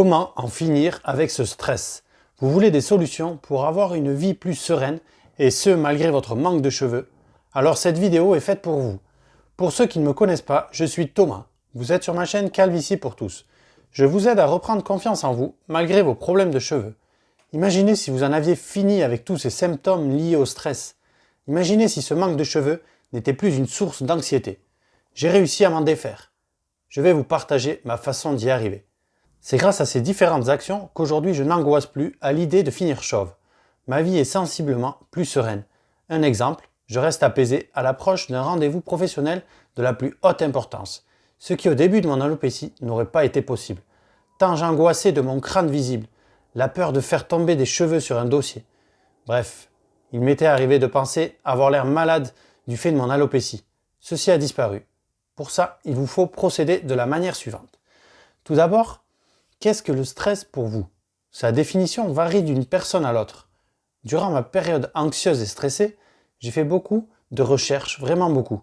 Comment en finir avec ce stress? Vous voulez des solutions pour avoir une vie plus sereine et ce malgré votre manque de cheveux? Alors cette vidéo est faite pour vous. Pour ceux qui ne me connaissent pas, je suis Thomas. Vous êtes sur ma chaîne Calvitie pour tous. Je vous aide à reprendre confiance en vous malgré vos problèmes de cheveux. Imaginez si vous en aviez fini avec tous ces symptômes liés au stress. Imaginez si ce manque de cheveux n'était plus une source d'anxiété. J'ai réussi à m'en défaire. Je vais vous partager ma façon d'y arriver. C'est grâce à ces différentes actions qu'aujourd'hui je n'angoisse plus à l'idée de finir chauve. Ma vie est sensiblement plus sereine. Un exemple, je reste apaisé à l'approche d'un rendez-vous professionnel de la plus haute importance, ce qui au début de mon alopécie n'aurait pas été possible. Tant j'angoissais de mon crâne visible, la peur de faire tomber des cheveux sur un dossier. Bref, il m'était arrivé de penser avoir l'air malade du fait de mon alopécie. Ceci a disparu. Pour ça, il vous faut procéder de la manière suivante. Tout d'abord, qu'est-ce que le stress pour vous? Sa définition varie d'une personne à l'autre. Durant ma période anxieuse et stressée, j'ai fait beaucoup de recherches, vraiment beaucoup.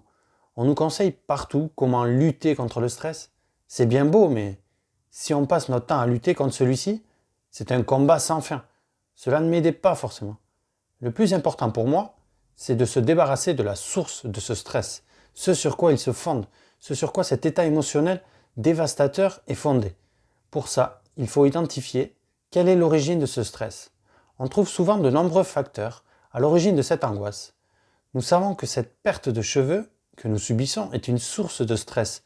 On nous conseille partout comment lutter contre le stress. C'est bien beau, mais si on passe notre temps à lutter contre celui-ci, c'est un combat sans fin. Cela ne m'aidait pas forcément. Le plus important pour moi, c'est de se débarrasser de la source de ce stress, ce sur quoi il se fonde, ce sur quoi cet état émotionnel dévastateur est fondé. Pour ça, il faut identifier quelle est l'origine de ce stress. On trouve souvent de nombreux facteurs à l'origine de cette angoisse. Nous savons que cette perte de cheveux que nous subissons est une source de stress.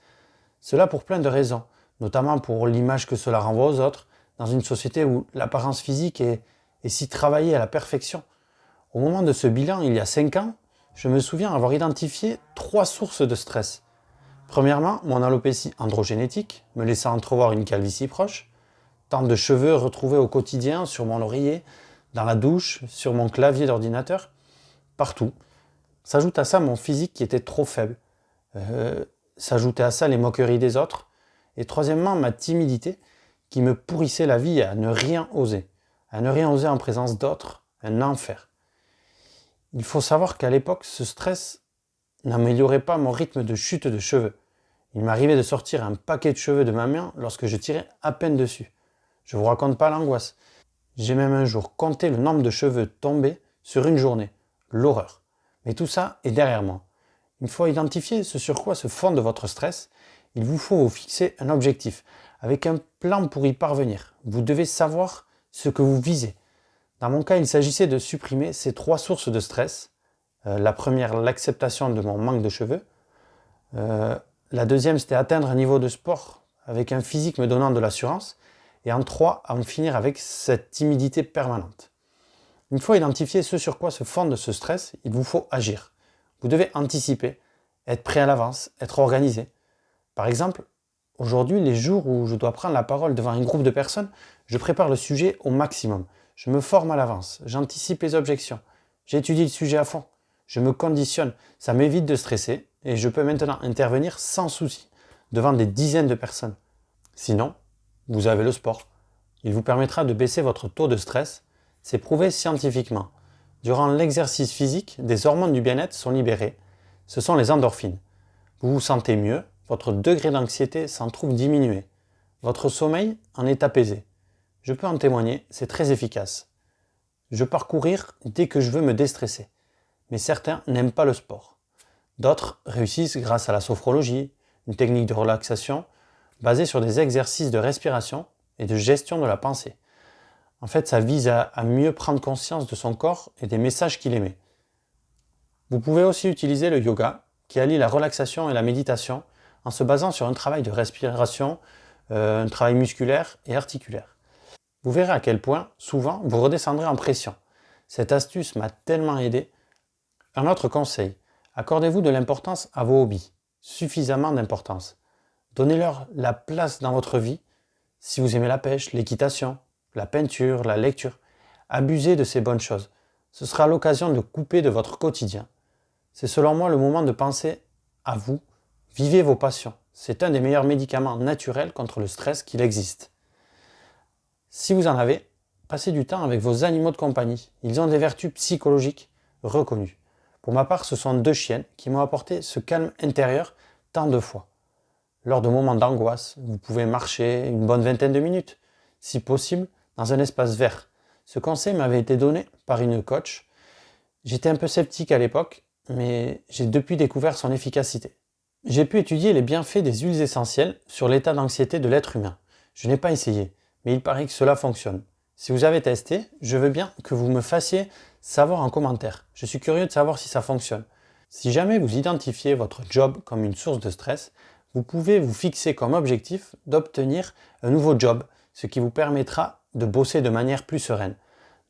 Cela pour plein de raisons, notamment pour l'image que cela renvoie aux autres, dans une société où l'apparence physique est si travaillée à la perfection. Au moment de ce bilan, il y a 5 ans, je me souviens avoir identifié 3 sources de stress. Premièrement, mon alopécie androgénétique, me laissant entrevoir une calvitie proche, tant de cheveux retrouvés au quotidien sur mon oreiller, dans la douche, sur mon clavier d'ordinateur, partout. S'ajoute à ça mon physique qui était trop faible. S'ajoutait à ça les moqueries des autres. Et troisièmement, ma timidité qui me pourrissait la vie à ne rien oser. À ne rien oser en présence d'autres, un enfer. Il faut savoir qu'à l'époque, ce stress n'améliorait pas mon rythme de chute de cheveux. Il m'arrivait de sortir un paquet de cheveux de ma main lorsque je tirais à peine dessus. Je vous raconte pas l'angoisse. J'ai même un jour compté le nombre de cheveux tombés sur une journée. L'horreur. Mais tout ça est derrière moi. Une fois identifié ce sur quoi se fonde votre stress, il vous faut vous fixer un objectif, avec un plan pour y parvenir. Vous devez savoir ce que vous visez. Dans mon cas, il s'agissait de supprimer ces 3 sources de stress. La première, l'acceptation de mon manque de cheveux. La deuxième, c'était atteindre un niveau de sport avec un physique me donnant de l'assurance. Et en 3, en finir avec cette timidité permanente. Une fois identifié ce sur quoi se fonde ce stress, il vous faut agir. Vous devez anticiper, être prêt à l'avance, être organisé. Par exemple, aujourd'hui, les jours où je dois prendre la parole devant un groupe de personnes, je prépare le sujet au maximum. Je me forme à l'avance, j'anticipe les objections, j'étudie le sujet à fond, je me conditionne, ça m'évite de stresser et je peux maintenant intervenir sans souci devant des dizaines de personnes. Sinon, vous avez le sport. Il vous permettra de baisser votre taux de stress. C'est prouvé scientifiquement. Durant l'exercice physique, des hormones du bien-être sont libérées. Ce sont les endorphines. Vous vous sentez mieux, votre degré d'anxiété s'en trouve diminué. Votre sommeil en est apaisé. Je peux en témoigner, c'est très efficace. Je pars courir dès que je veux me déstresser. Mais certains n'aiment pas le sport. D'autres réussissent grâce à la sophrologie, une technique de relaxation, basé sur des exercices de respiration et de gestion de la pensée. En fait, ça vise à mieux prendre conscience de son corps et des messages qu'il émet. Vous pouvez aussi utiliser le yoga, qui allie la relaxation et la méditation, en se basant sur un travail de respiration, un travail musculaire et articulaire. Vous verrez à quel point, souvent, vous redescendrez en pression. Cette astuce m'a tellement aidé. Un autre conseil, accordez-vous de l'importance à vos hobbies, suffisamment d'importance. Donnez-leur la place dans votre vie. Si vous aimez la pêche, l'équitation, la peinture, la lecture, abusez de ces bonnes choses. Ce sera l'occasion de couper de votre quotidien. C'est selon moi le moment de penser à vous. Vivez vos passions. C'est un des meilleurs médicaments naturels contre le stress qu'il existe. Si vous en avez, passez du temps avec vos animaux de compagnie. Ils ont des vertus psychologiques reconnues. Pour ma part, ce sont 2 chiennes qui m'ont apporté ce calme intérieur tant de fois. Lors de moments d'angoisse, vous pouvez marcher une bonne vingtaine de minutes. si possible dans un espace vert. Ce conseil m'avait été donné par une coach. J'étais un peu sceptique à l'époque, mais j'ai depuis découvert son efficacité. J'ai pu étudier les bienfaits des huiles essentielles sur l'état d'anxiété de l'être humain. Je n'ai pas essayé, mais il paraît que cela fonctionne. Si vous avez testé, je veux bien que vous me fassiez savoir en commentaire. Je suis curieux de savoir si ça fonctionne. Si jamais vous identifiez votre job comme une source de stress, vous pouvez vous fixer comme objectif d'obtenir un nouveau job, ce qui vous permettra de bosser de manière plus sereine.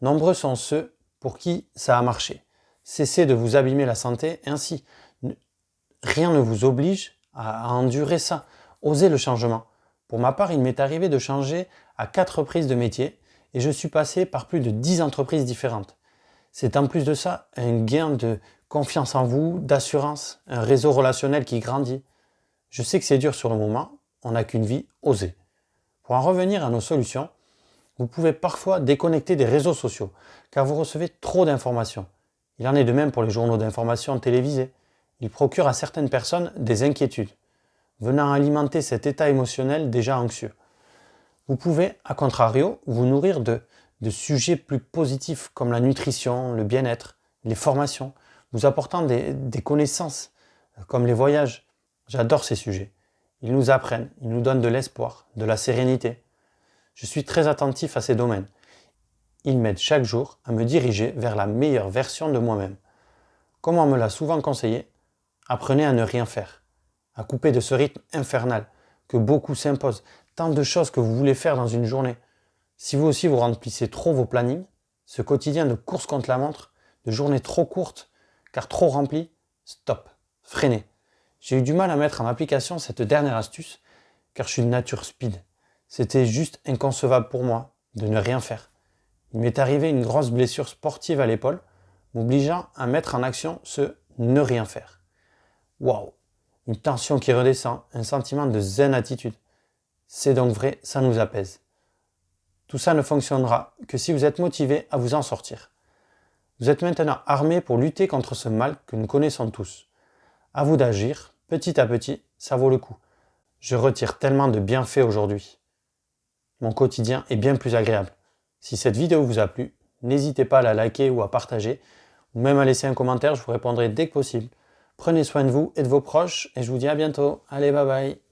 Nombreux sont ceux pour qui ça a marché. Cessez de vous abîmer la santé ainsi. Rien ne vous oblige à endurer ça. Osez le changement. Pour ma part, il m'est arrivé de changer à 4 reprises de métier et je suis passé par plus de 10 entreprises différentes. C'est en plus de ça un gain de confiance en vous, d'assurance, un réseau relationnel qui grandit. Je sais que c'est dur sur le moment, on n'a qu'une vie, osez. Pour en revenir à nos solutions, vous pouvez parfois déconnecter des réseaux sociaux car vous recevez trop d'informations. Il en est de même pour les journaux d'information télévisés. Ils procurent à certaines personnes des inquiétudes, venant alimenter cet état émotionnel déjà anxieux. Vous pouvez, à contrario, vous nourrir de sujets plus positifs comme la nutrition, le bien-être, les formations, vous apportant des connaissances comme les voyages. J'adore ces sujets. Ils nous apprennent, ils nous donnent de l'espoir, de la sérénité. Je suis très attentif à ces domaines. Ils m'aident chaque jour à me diriger vers la meilleure version de moi-même. Comme on me l'a souvent conseillé, apprenez à ne rien faire, à couper de ce rythme infernal que beaucoup s'imposent, tant de choses que vous voulez faire dans une journée. Si vous aussi vous remplissez trop vos plannings, ce quotidien de course contre la montre, de journées trop courtes, car trop remplies, stop, freinez. J'ai eu du mal à mettre en application cette dernière astuce, car je suis de nature speed. C'était juste inconcevable pour moi de ne rien faire. Il m'est arrivé une grosse blessure sportive à l'épaule, m'obligeant à mettre en action ce ne rien faire. Waouh! Une tension qui redescend, un sentiment de zen attitude. C'est donc vrai, ça nous apaise. Tout ça ne fonctionnera que si vous êtes motivé à vous en sortir. Vous êtes maintenant armé pour lutter contre ce mal que nous connaissons tous. À vous d'agir, petit à petit, ça vaut le coup. Je retire tellement de bienfaits aujourd'hui. Mon quotidien est bien plus agréable. Si cette vidéo vous a plu, n'hésitez pas à la liker ou à partager, ou même à laisser un commentaire, je vous répondrai dès que possible. Prenez soin de vous et de vos proches, et je vous dis à bientôt. Allez, bye bye.